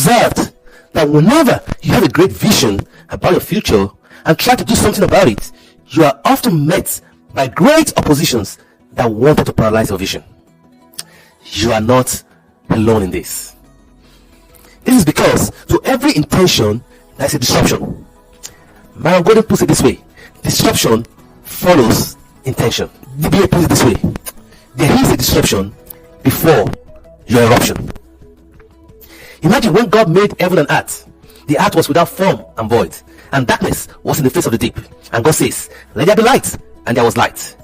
observed that whenever you have a great vision about your future and try to do something about it, you are often met by great oppositions that wanted to paralyze your vision? You are not alone in this. This is because to every intention there is a disruption. Myron Golden puts it this way: disruption follows intention. DBA puts it this way: there is a disruption before your eruption. Imagine when God made heaven and earth, the earth was without form and void, and darkness was in the face of the deep. And God says, "Let there be light," and there was light.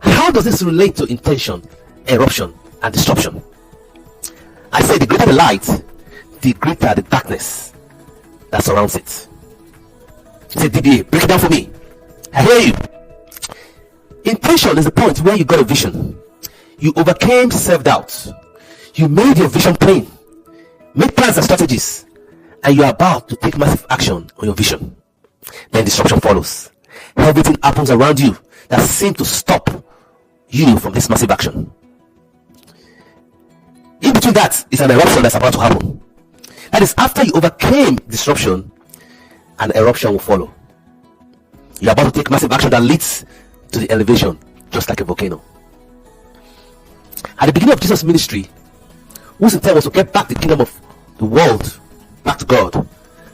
How does this relate to intention, eruption, and disruption? I say the greater the light, the greater the darkness that surrounds it. Say, DBA, break it down for me. I hear you. Intention is the point where you got a vision. You overcame self-doubt. You made your vision plain, made plans and strategies, and you are about to take massive action on your vision. Then disruption follows. Everything happens around you that seems to stop you from this massive action. In between that is an eruption that's about to happen. That is after you overcame disruption, an eruption will follow. You're about to take massive action that leads to the elevation, just like a volcano. At the beginning of Jesus' ministry, whose intent was to get back the kingdom of the world back to God,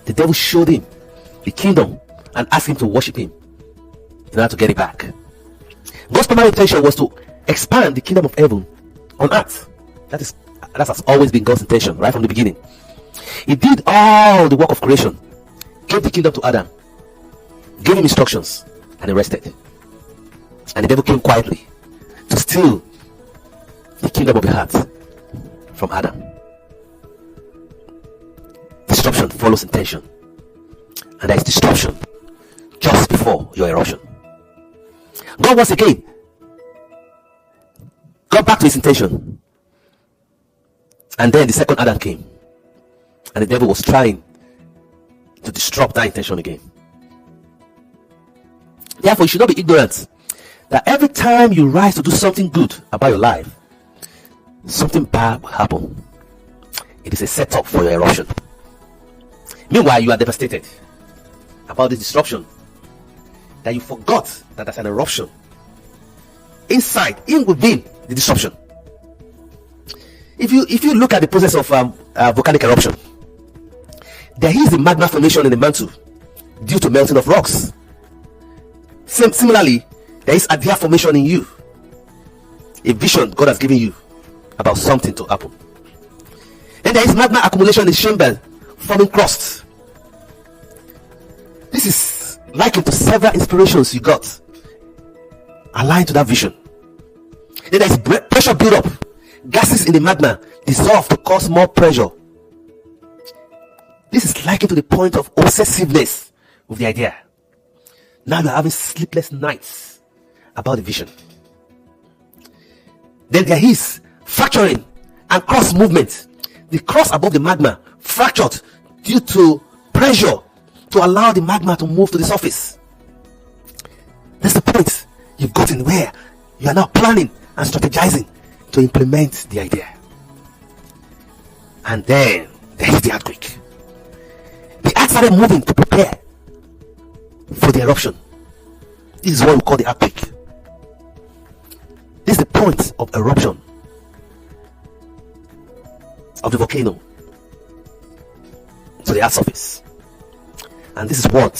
the devil showed him the kingdom and asked him to worship him in order to get it back. God's primary intention was to expand the kingdom of heaven on earth. That has always been God's intention right from the beginning. He did all the work of creation, gave the kingdom to Adam, gave him instructions, and he rested. And the devil came quietly to steal the kingdom of the heart from Adam. Disruption follows intention, and there is disruption just before your eruption. God once again got back to his intention, and then the second Adam came, and the devil was trying to disrupt that intention again. Therefore, you should not be ignorant that every time you rise to do something good about your life, something bad will happen. It is a setup for your eruption. Meanwhile, you are devastated about this disruption that you forgot that there's an eruption inside, in within the disruption. If you look at the process of volcanic eruption, there is a magma formation in the mantle due to melting of rocks. Similarly, there is a formation in you, a vision God has given you about something to happen. Then there is magma accumulation in the chamber, forming crust. This is likened to several inspirations you got aligned to that vision. Then there is pressure build-up. Gases in the magma dissolve to cause more pressure. This is likened to the point of obsessiveness with the idea. Now you are having sleepless nights about the vision. Then there is fracturing and cross movement. The cross above the magma fractured due to pressure to allow the magma to move to the surface. That's the point you've gotten, where you are now planning and strategizing to implement the idea. And then there is the earthquake. The earth started moving to prepare for the eruption. This is what we call the earthquake. This is the point of eruption of the volcano to the earth's surface. And this is what,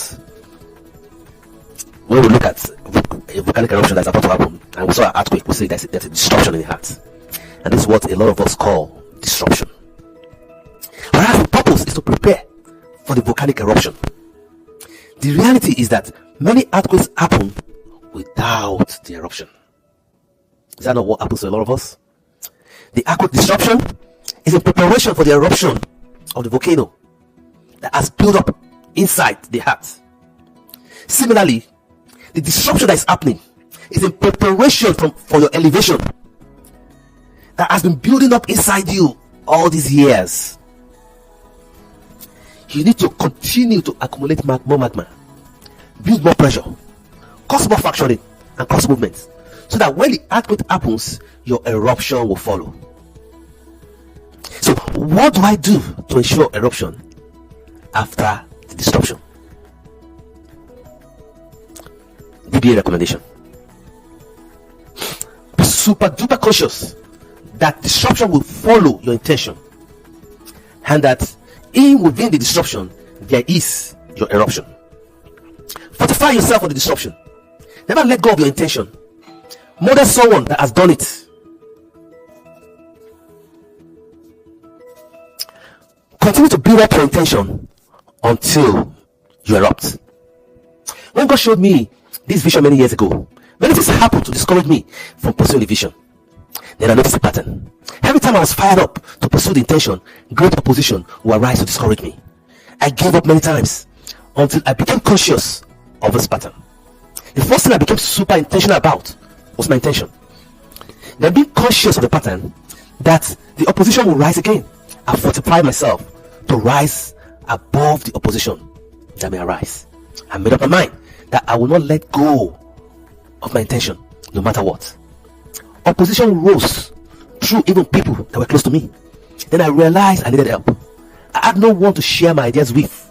when we look at a volcanic eruption that's about to happen, and we saw an earthquake, we say there's a disruption in the heart. And this is what a lot of us call disruption. Whereas the purpose is to prepare for the volcanic eruption. The reality is that many earthquakes happen without the eruption. Is that not what happens to a lot of us? The earthquake disruption is in preparation for the eruption of the volcano that has built up inside the heart. Similarly, the disruption that is happening is in preparation for your elevation that has been building up inside you all these years. You need to continue to accumulate more magma, build more pressure, cause more fracturing and cross movements, so that when the earthquake happens, your eruption will follow. So what do I do to ensure eruption after the disruption? DBA recommendation: be super duper conscious that disruption will follow your intention, and that within the disruption there is your eruption. Fortify yourself for the disruption. Never let go of your intention. Model someone that has done it. Continue to build up your intention until you erupt. When God showed me this vision many years ago, many things happened to discourage me from pursuing the vision. Then I noticed a pattern. Every time I was fired up to pursue the intention, great opposition will arise to discourage me. I gave up many times until I became conscious of this pattern. The first thing I became super intentional about was my intention. Then, being conscious of the pattern that the opposition will rise again, I fortified myself to rise above the opposition that may arise. I made up my mind that I will not let go of my intention no matter what. Opposition rose through even people that were close to me. Then I realized I needed help. I had no one to share my ideas with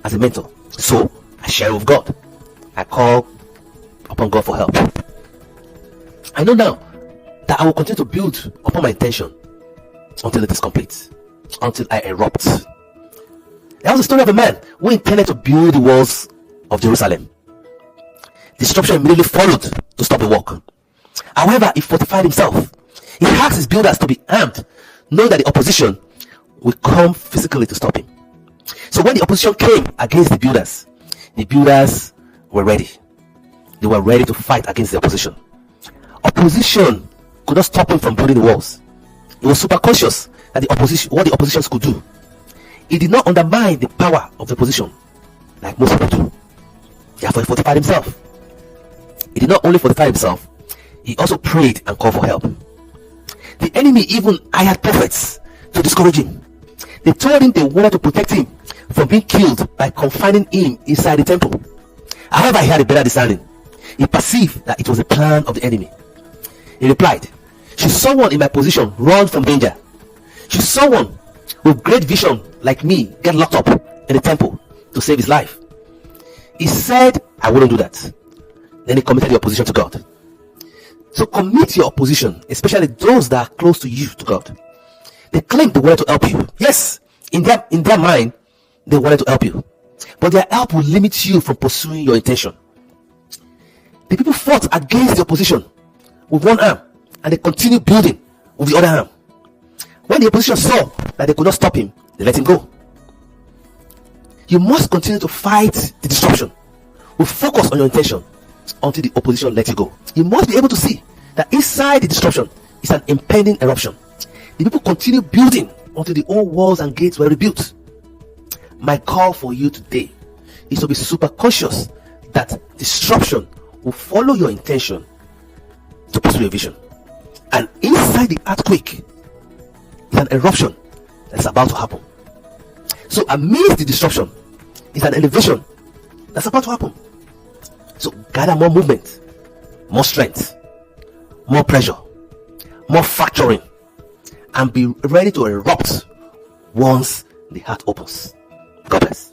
as a mentor, so I shared with God. I called upon God for help. I know now that I will continue to build upon my intention until it is complete, until I erupt. There was a story of a man who intended to build the walls of Jerusalem. Disruption immediately followed to stop the work. However, he fortified himself. He asked his builders to be armed, knowing that the opposition will come physically to stop him. So when the opposition came against the builders were ready. They were ready to fight against the opposition. Opposition could not stop him from building the walls. He was super conscious that what the oppositions could do. He did not undermine the power of the opposition like most people do. Therefore, he fortified himself. He did not only fortify himself, he also prayed and called for help. The enemy even hired prophets to discourage him. They told him they wanted to protect him from being killed by confining him inside the temple. However, he had a better discerning. He perceived that it was a plan of the enemy. He replied, "Should someone in my position run from danger? Should someone with great vision like me get locked up in the temple to save his life?" He said, "I wouldn't do that." Then he committed the opposition to God. So commit your opposition, especially those that are close to you, to God. They claim they wanted to help you. Yes, in their mind, they wanted to help you. But their help will limit you from pursuing your intention. The people fought against the opposition with one arm, and they continued building with the other arm. When the opposition saw that they could not stop him, they let him go. You must continue to fight the disruption with focus on your intention until the opposition lets you go. You must be able to see that inside the disruption is an impending eruption. The people continue building until the old walls and gates were rebuilt. My call for you today is to be super conscious that disruption will follow your intention to pursue your vision. And inside the earthquake is an eruption that's about to happen. So amidst the disruption is an elevation that's about to happen. So gather more movement, more strength, more pressure, more factoring, and be ready to erupt once the heart opens. God bless.